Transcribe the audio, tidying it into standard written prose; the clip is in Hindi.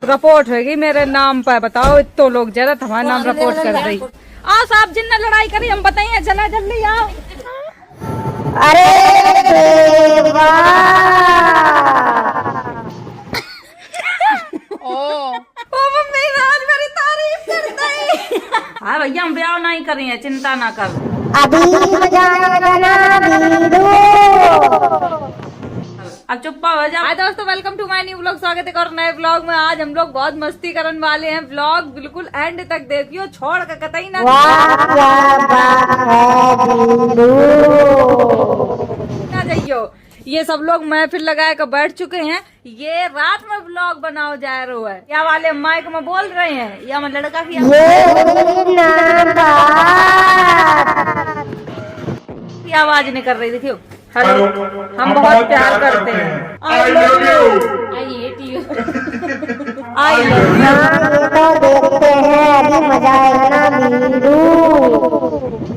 रिपोर्ट होगी मेरे नाम पर। बताओ इतो लोग जरा हमारा नाम रिपोर्ट कर दी। आओ साहब जिनने लड़ाई करी हम बताइए, चला जल्दी आओ। अरे ओ मम्मी आज मेरी तारीफ कर दी। हाँ भैया हम ब्याह नहीं कर रही है, चिंता ना कर। अभी अब चुप्पा हो जा। हाय दोस्तों, welcome to my new vlog. स्वागत है और नए व्लॉग में। आज हम लोग बहुत मस्ती करने वाले हैं। व्लॉग बिल्कुल एंड तक देखियो, छोड़ कर कतई ना जाइयो। ये सब लोग महफिल लगाए कर बैठ चुके हैं। ये रात में व्लॉग बनाओ जा रहा है। क्या वाले माइक में बोल रहे हैं या मैं लड़का की आवाज नहीं कर रही। देखियो हेलो, हम बहुत प्यार करते हैं। I love you, I hate you, I love